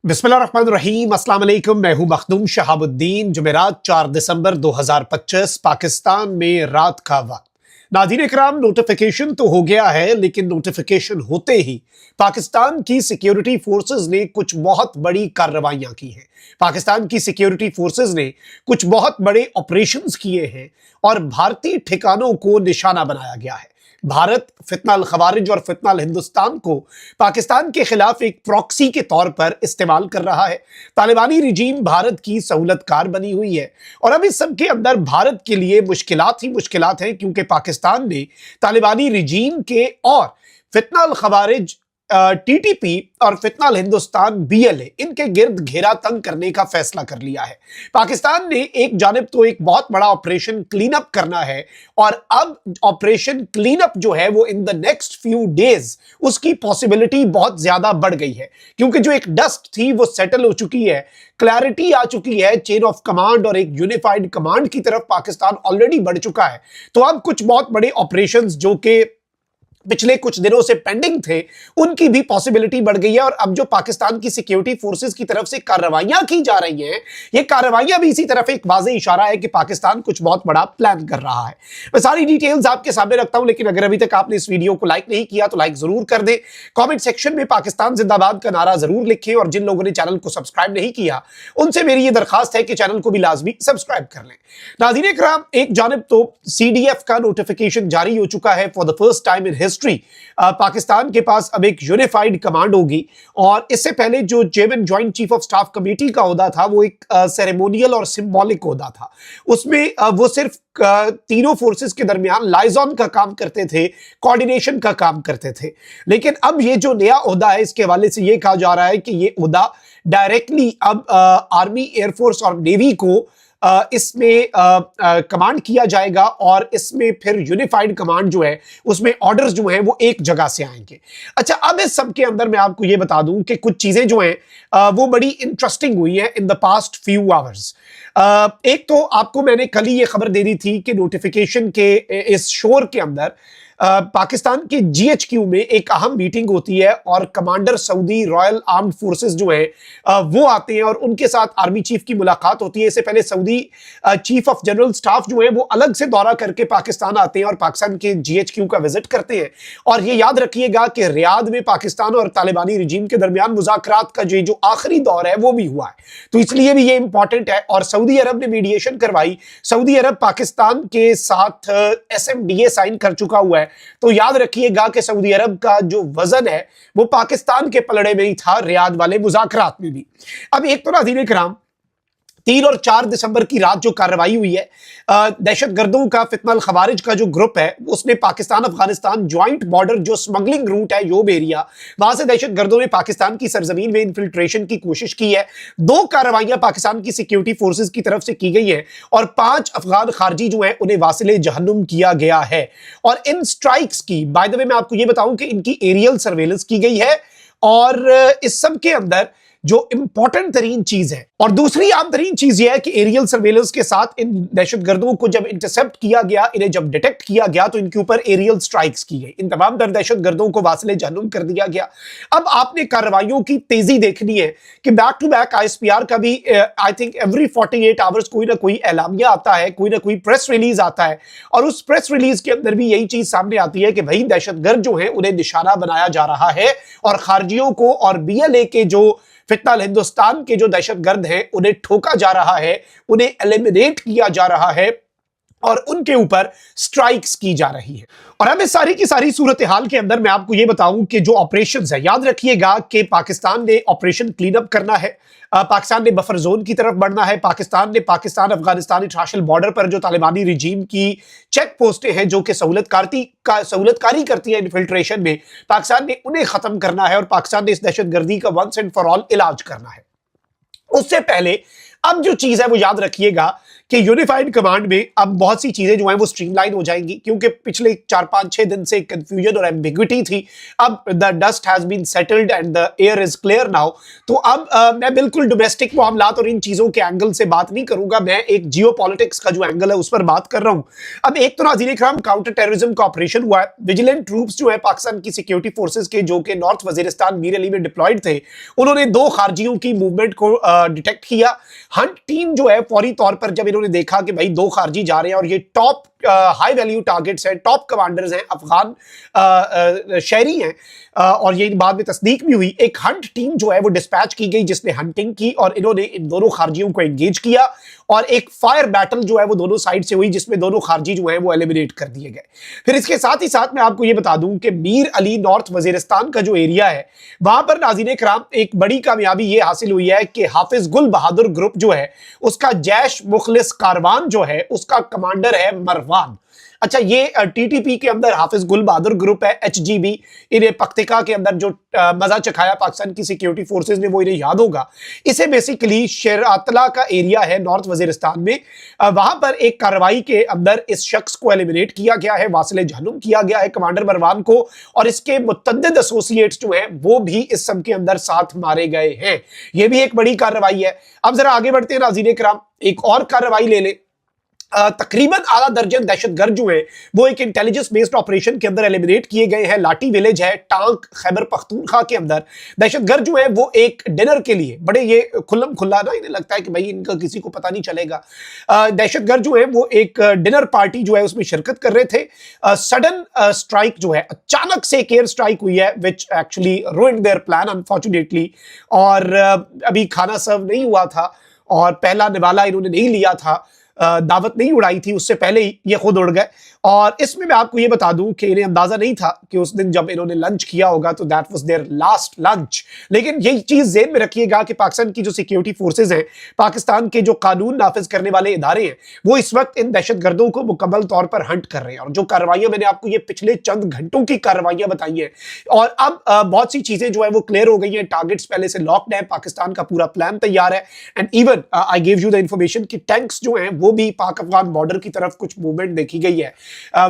बिस्मिल्लाहिर्रहमानिर्रहीम, अस्सलाम वालेकुम। मैं हूं मखदूम शहाबुद्दीन। जुमेरात 4 दिसंबर 2025 पाकिस्तान में रात का वक्त। नाज़रीन इकराम, नोटिफिकेशन तो हो गया है, लेकिन नोटिफिकेशन होते ही पाकिस्तान की सिक्योरिटी फोर्सेस ने कुछ बहुत बड़ी कार्रवाइयां की हैं। पाकिस्तान की सिक्योरिटी फोर्सेस ने कुछ बहुत बड़े ऑपरेशंस किए हैं और भारतीय ठिकानों को निशाना बनाया गया है। भारत फितना अल खवारिज और फितना अल हिंदुस्तान को पाकिस्तान के खिलाफ एक प्रॉक्सी के तौर पर इस्तेमाल कर रहा है। तालिबानी रिजीम भारत की सहूलतकार बनी हुई है और अब इस सब के अंदर भारत के लिए मुश्किलात ही मुश्किलात हैं, क्योंकि पाकिस्तान ने तालिबानी रिजीम के और फितना अल खवारिज टीटीपी और फितना अल हिंदुस्तान बीएलए इनके गिर्द घेरा तंग करने का फैसला कर लिया है। पाकिस्तान ने एक जानिब तो एक बहुत बड़ा ऑपरेशन क्लीन अप करना है और अब ऑपरेशन क्लीन अप जो है वो इन द नेक्स्ट फ्यू डेज उसकी पॉसिबिलिटी बहुत ज्यादा बढ़ गई है, क्योंकि जो एक डस्ट थी वो सेटल हो चुकी है, क्लैरिटी आ चुकी है, चेन ऑफ कमांड और एक यूनिफाइड कमांड की तरफ पाकिस्तान ऑलरेडी बढ़ चुका है। तो अब कुछ बहुत बड़े ऑपरेशंस जो कि पिछले कुछ दिनों से पेंडिंग थे उनकी भी पॉसिबिलिटी बढ़ गई है और अब जो पाकिस्तान की सिक्योरिटी फोर्सेस की तरफ से कार्रवाइयां की जा रही हैं, ये कार्रवाइयां भी इसी तरफ एक वाज़े इशारा है कि पाकिस्तान कुछ बहुत बड़ा प्लान कर रहा है। मैं सारी डिटेल्स आपके सामने रखता हूं, लेकिन अगर अभी तक आपने इस वीडियो को लाइक नहीं किया तो लाइक जरूर कर दे। कॉमेंट सेक्शन में पाकिस्तान जिंदाबाद का नारा जरूर लिखें और जिन लोगों ने चैनल को सब्सक्राइब नहीं किया उनसे मेरी ये दरखास्त है कि चैनल को भी लाजमी सब्सक्राइब कर लें। नाज़रीन इकराम, एक जानिब तो सीडीएफ का नोटिफिकेशन जारी हो चुका है। For the first time in history Pakistan के पास अब एक यूनिफाइड कमांड होगी और इससे पहले जो chairman joint chief of staff committee का ओहदा था वो एक सेरेमोनियल और सिंबॉलिक ओहदा था। उसमें वो सिर्फ तीनों फोर्सेस के दरमियान लाइजॉन का काम करते थे, कोऑर्डिनेशन का काम करते थे। लेकिन अब ये जो नया ओहदा है, इसके हवाले से ये कहा जा रहा है कि ये ओहदा डायरेक्टली अब आर्मी, एयरफोर्स और नेवी को इसमें कमांड किया जाएगा और इसमें फिर यूनिफाइड कमांड जो है उसमें ऑर्डर्स जो हैं वो एक जगह से आएंगे। अच्छा, अब इस सब के अंदर मैं आपको ये बता दूं कि कुछ चीजें जो हैं वो बड़ी इंटरेस्टिंग हुई हैं in the past few hours. एक तो आपको मैंने कल ही ये खबर दे दी थी कि नोटिफिकेशन के इस शोर के अंदर पाकिस्तान के जीएचक्यू में एक अहम मीटिंग होती है और commander Saudi royal armed forces जो हैं वो आते हैं और उनके साथ आर्मी चीफ की मुलाकात होती है। इससे पहले Saudi chief of general staff जो है वो अलग से दौरा करके पाकिस्तान आते हैं और पाकिस्तान के जीएचक्यू का विजिट करते हैं। और ये याद रखिएगा कि रियाद में पाकिस्तान और तालिबानी रिजीम के दरमियान मुज़ाकरात का जो आखिरी दौर है वो भी हुआ है, तो इसलिए भी ये इंपॉर्टेंट है। और सऊदी अरब ने मीडिएशन करवाई। सऊदी अरब पाकिस्तान के साथ एसएमडीए साइन कर चुका हुआ है, तो याद रखिएगा कि सऊदी अरब का जो वजन है वो पाकिस्तान के पलड़े में ही था, रियाद वाले मुज़ाकरात में भी। अब एक तो नाज़रीन इकराम, 3 और 4 दिसंबर की रात जो कार्रवाई हुई है, दहशतगर्दों का फितना अल खवारिज का जो ग्रुप है उसने पाकिस्तान अफगानिस्तान ज्वाइंट बॉर्डर जो स्मगलिंग रूट है योब एरिया, वहां से दहशतगर्दों ने पाकिस्तान की सरजमीन में इन्फिल्ट्रेशन की कोशिश की है। 2 कार्रवाइयां पाकिस्तान की सिक्योरिटी फोर्सेस की तरफ से की गई है और 5 अफगान खारजी जो है उन्हें वासिले जहन्नुम किया गया है। और इन स्ट्राइक्स की, बाय द वे मैं आपको यह बताऊं कि इनकी एरियल सर्वेलेंस की गई है और इस सब के अंदर जो इंपॉर्टेंट तरीन चीज है और दूसरी आम तरीन चीज यह है कि एरियल सर्वेलेंस के साथ इन दहशतगर्दों को जब इंटरसेप्ट किया गया, इन्हें जब डिटेक्ट किया गया तो इनके ऊपर एरियल स्ट्राइक्स की गई, इन तमाम तर दहशतगर्दों को वासिले जहन्नुम कर दिया गया। अब आपने कार्रवाइयों की तेजी देखनी है कि बैक टू बैक आईएसपीआर का भी आई थिंक एवरी 48 आवर्स कोई ना कोई एलामिया आता है, कोई ना कोई प्रेस रिलीज आता है और उस प्रेस रिलीज के अंदर भी यही चीज सामने आती है कि भाई दहशतगर्द जो है उन्हें निशाना बनाया जा रहा है और खारजियों को और बीएलए के जो फितना अल हिंदुस्तान के जो दहशतगर्द हैं उन्हें ठोका जा रहा है, उन्हें एलिमिनेट किया जा रहा है और उनके ऊपर स्ट्राइक्स की जा रही है। और अब इस सारी की सारी सूरत हाल के अंदर मैं आपको यह बताऊं कि जो ऑपरेशंस है, याद रखिएगा कि पाकिस्तान ने ऑपरेशन क्लीन अप करना है, पाकिस्तान ने बफर जोन की तरफ बढ़ना है, पाकिस्तान अफगानिस्तान इंटरनेशनल बॉर्डर पर जो तालिबानी रिजीम की चेक पोस्टें हैं जो कि सहूलतकारी करती है इन्फिल्ट्रेशन में, पाकिस्तान ने उन्हें खत्म करना है और पाकिस्तान ने इस दहशतगर्दी का वंस एंड फॉर ऑल इलाज करना है। उससे पहले अब जो चीज है वो याद रखिएगा कि यूनिफाइड कमांड में अब बहुत सी चीजें जो हैं वो स्ट्रीमलाइन हो जाएंगी, क्योंकि पिछले 4-5-6 दिन से कंफ्यूजन और एम्बिग्विटी थी। अब the dust has been settled and the air is clear now. तो अब मैं बिल्कुल डोमेस्टिक मामलात और इन चीजों के एंगल से बात नहीं करूंगा, मैं एक जियो पॉलिटिक्स का जो एंगल है उस पर बात कर रहा हूं। अब एक तो नाज़रीन इकराम काउंटर टेररिज्म का ऑपरेशन हुआ है। विजिलेंट ट्रूप्स जो है पाकिस्तान की सिक्योरिटी फोर्सेस के, जो कि नॉर्थ वजीरिस्तान मीर अली में डिप्लॉयड थे, उन्होंने 2 खारजियों की मूवमेंट को डिटेक्ट किया। हंट टीम जो है फौरी तौर पर जब इन्होंने देखा कि भाई 2 खारजी जा रहे हैं और ये टॉप हाई वैल्यू टारगेट्स हैं, टॉप कमांडर्स हैं, अफगान शहरी हैं, और ये बाद में तस्दीक भी हुई। एक हंट टीम जो है वो डिस्पैच की गई जिसने हंटिंग की और इन्होंने इन दोनों खारजियों को एंगेज किया और एक फायर बैटल जो है वो दोनों साइड से हुई जिसमें दोनों खारजी जो है वो एलिमिनेट कर दिए गए। फिर इसके साथ ही साथ मैं आपको ये बता दूं कि मीर अली नॉर्थ वजीरिस्तान का जो एरिया है वहां पर नाज़रीन किराम एक बड़ी कामयाबी ये हासिल हुई है कि हाफिज गुल बहादुर ग्रुप जो है उसका जैश मुखलिस कारवान जो है उसका कमांडर है मरवान। अच्छा, ये टीटीपी के अंदर हाफिज गुल बहादुर ग्रुप है, एचजीबी, इन्हें पख्तिका के अंदर जो मजा चखाया पाकिस्तान की सिक्योरिटी फोर्सेस ने वो इन्हें याद होगा। इसे बेसिकली शेरातला का एरिया है नॉर्थ वजीरिस्तान में, वहां पर एक कार्रवाई के अंदर इस शख्स को एलिमिनेट किया गया है, वासिले जहनुम किया गया है कमांडर मरवान को, और इसके मुतअद्दिद एसोसिएट्स जो हैं वो भी इस सम के अंदर साथ मारे गए हैं। ये भी एक बड़ी कार्रवाई है। अब जरा आगे बढ़ते हैं नाज़रीन किराम, एक और कार्रवाई ले लें। तकरीबन आधा दर्जन दहशतगर्द जो है वो एक इंटेलिजेंस बेस्ड ऑपरेशन के अंदर एलिमिनेट किए गए हैं। लाटी विलेज है टांक खैबर पख्तूनख्वा के अंदर। दहशतगर्द जो है वो एक डिनर के लिए बड़े ये खुल्लम खुल्ला ना, इन्हें लगता है कि भाई इनका किसी को पता नहीं चलेगा। दहशतगर्द जो है वो एक डिनर पार्टी जो है उसमें शिरकत कर रहे थे। सडन स्ट्राइक जो है, अचानक से एक एयर स्ट्राइक हुई है which actually ruined their plan unfortunately. और अभी खाना सर्व नहीं हुआ था और पहला निवाला इन्होंने नहीं लिया था, दावत नहीं उड़ाई थी, उससे पहले ही ये खुद उड़ गए। और इसमें मैं आपको ये बता दूं कि इन्हें अंदाजा नहीं था कि उस दिन जब इन्होंने लंच किया होगा तो that was their last lunch. लेकिन यही चीज ज़हन में रखिएगा कि पाकिस्तान की जो सिक्योरिटी फोर्सेज हैं, पाकिस्तान के जो कानून नाफिज करने वाले इदारे हैं, वो इस वक्त इन दहशतगर्दों को मुकम्मल तौर पर हंट कर रहे हैं। और जो कार्रवाइयां मैंने आपको ये पिछले चंद घंटों की कार्रवाइयां बताई हैं, और अब बहुत सी चीजें जो है वो क्लियर हो गई हैं। टारगेट्स पहले से लॉक्ड है, पाकिस्तान का पूरा प्लान तैयार है। And even I give you the information कि टैंक्स जो हैं वो भी पाक अफगान बॉर्डर की तरफ कुछ मूवमेंट देखी गई है,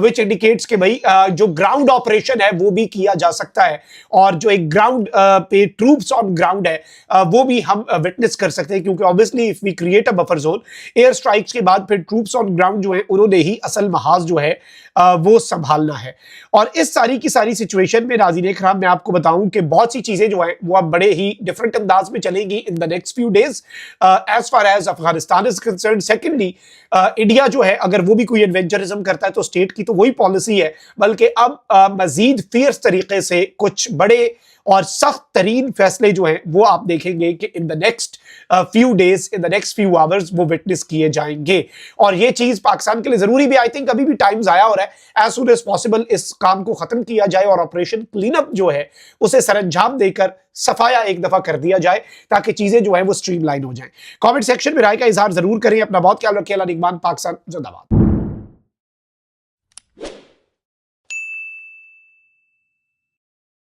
विच इंडिकेट्स कि भाई जो ग्राउंड ऑपरेशन है वो भी किया जा सकता है, और जो एक ग्राउंड पे ट्रूप्स ऑन ग्राउंड है वो भी हम विटनेस कर सकते हैं, क्योंकि obviously if we create a buffer zone, air strikes के बाद फिर ट्रूप्स ऑन ग्राउंड जो है उन्होंने ही असल महाज जो है वो संभालना है। और इस सारी की सारी सिचुएशन में नाज़रीन इकराम मैं आपको बताऊं कि बहुत सी चीजें जो हैं वो अब बड़े ही डिफरेंट अंदाज में चलेंगी in the next few days as far as Afghanistan is concern. Secondly, India जो है अगर वो भी कोई एडवेंचरिज्म करता है तो स्टेट की तो वही पॉलिसी है, बल्कि अब मजीद फियर्स तरीके से कुछ बड़े और सख्त तरीन फैसले जो हैं वो आप देखेंगे कि इन the next few days, in the next few hours वो विटनेस किए जाएंगे। और ये चीज पाकिस्तान के लिए जरूरी भी, आई थिंक अभी भी टाइम जाया हो रहा है, एज सुन एज पॉसिबल इस काम को खत्म किया जाए और ऑपरेशन क्लीन अप जो है उसे सरंजाम देकर सफाया एक दफा कर दिया जाए, ताकि चीजें जो है वो स्ट्रीमलाइन हो जाएं। कमेंट सेक्शन में राय का इजहार जरूर करें। अपना बहुत ख्याल रखिए। अल्लाह निगहबान। पाकिस्तान जिंदाबाद।